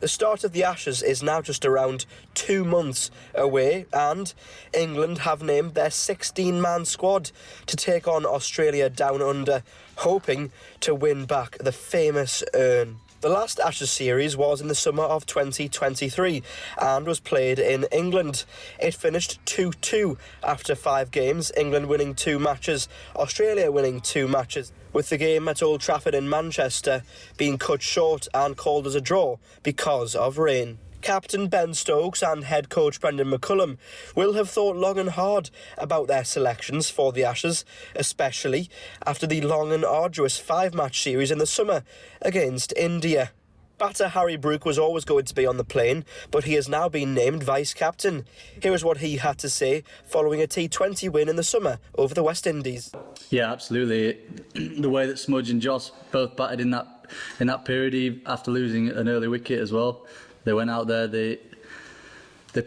The start of the Ashes is now just around 2 months away, and England have named their 16-man squad to take on Australia down under, hoping to win back the famous urn. The last Ashes series was in the summer of 2023 and was played in England. It finished 2-2 after 5 games, England winning 2 matches, Australia winning 2 matches, with the game at Old Trafford in Manchester being cut short and called as a draw because of rain. Captain Ben Stokes and head coach Brendan McCullum will have thought long and hard about their selections for the Ashes, especially after the long and arduous 5-match series in the summer against India. Batter Harry Brook was always going to be on the plane, but he has now been named vice-captain. Here is what he had to say following a T20 win in the summer over the West Indies. Yeah, absolutely. The way that Smudge and Joss both batted in that period, after losing an early wicket as well, they went out there, they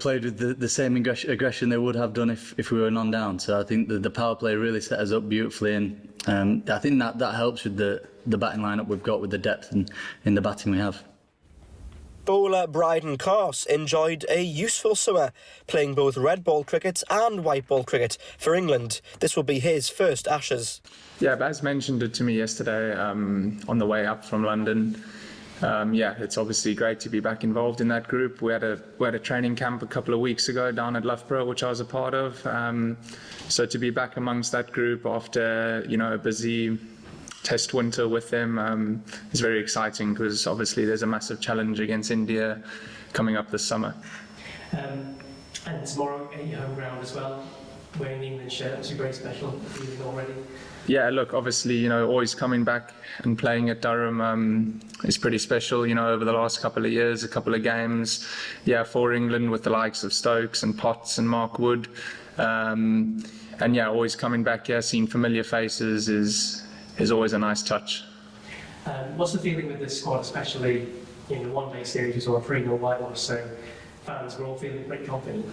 played with the same aggression they would have done if we were non-down. So I think the power play really set us up beautifully, and I think that helps with the batting lineup we've got, with the depth in the batting we have. Bowler Bryden Carse enjoyed a useful summer, playing both red ball cricket and white ball cricket for England. This will be his first Ashes. Yeah, Baz mentioned it to me yesterday on the way up from London. It's obviously great to be back involved in that group. We had a training camp a couple of weeks ago down at Loughborough, which I was a part of. So to be back amongst that group after a busy test winter with them is very exciting, because obviously there's a massive challenge against India coming up this summer. And tomorrow at your home ground as well, wearing the England shirt, it's a very special feeling already. Yeah, look, obviously, always coming back and playing at Durham is pretty special, over the last couple of years, a couple of games, for England with the likes of Stokes and Potts and Mark Wood. Always coming back here, seeing familiar faces is always a nice touch. What's the feeling with this squad, especially in the one-day series, you saw a 3-0 whitewash, so fans were all feeling pretty confident?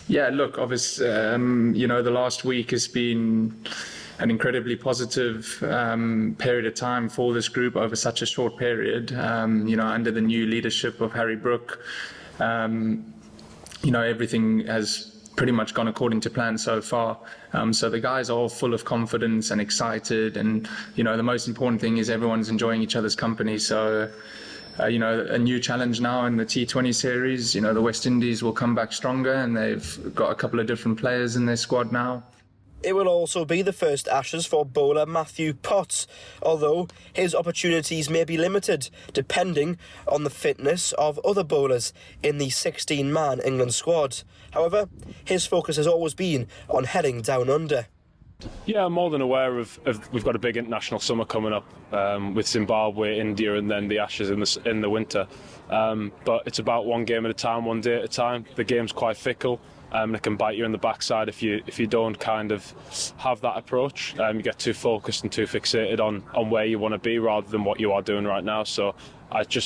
Yeah, look, obviously, the last week has been an incredibly positive period of time for this group over such a short period. Under the new leadership of Harry Brook, everything has pretty much gone according to plan so far. So the guys are all full of confidence and excited, and the most important thing is everyone's enjoying each other's company. So a new challenge now in the T20 series. The West Indies will come back stronger, and they've got a couple of different players in their squad now. It will also be the first Ashes for bowler Matthew Potts, although his opportunities may be limited, depending on the fitness of other bowlers in the 16-man England squad. However, his focus has always been on heading down under. Yeah, I'm more than aware of we've got a big international summer coming up with Zimbabwe, India, and then the Ashes in the winter. But it's about one game at a time, one day at a time. The game's quite fickle. And it can bite you in the backside if you don't kind of have that approach. You get too focused and too fixated on where you want to be rather than what you are doing right now. So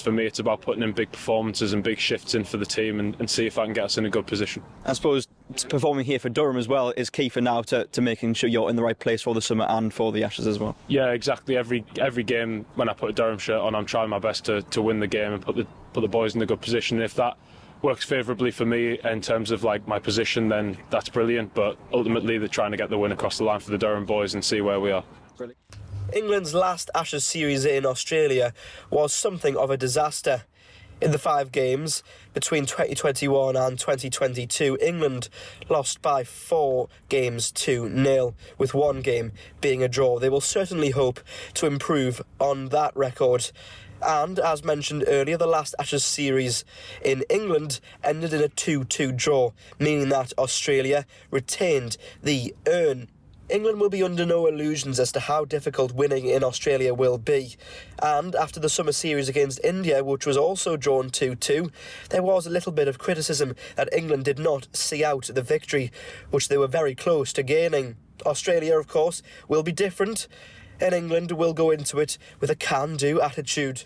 for me, it's about putting in big performances and big shifts in for the team and see if I can get us in a good position. I suppose performing here for Durham as well is key for now to making sure you're in the right place for the summer and for the Ashes as well. Yeah, exactly. Every game when I put a Durham shirt on, I'm trying my best to win the game and put the boys in a good position. And if that works favourably for me in terms of my position, then that's brilliant. But ultimately, they're trying to get the win across the line for the Durham boys and see where we are. Brilliant. England's last Ashes series in Australia was something of a disaster. In the 5 games between 2021 and 2022, England lost by 4 games to 0, with 1 game being a draw. They will certainly hope to improve on that record. And, as mentioned earlier, the last Ashes series in England ended in a 2-2 draw, meaning that Australia retained the urn. England will be under no illusions as to how difficult winning in Australia will be. And after the summer series against India, which was also drawn 2-2, there was a little bit of criticism that England did not see out the victory, which they were very close to gaining. Australia, of course, will be different, and England will go into it with a can-do attitude.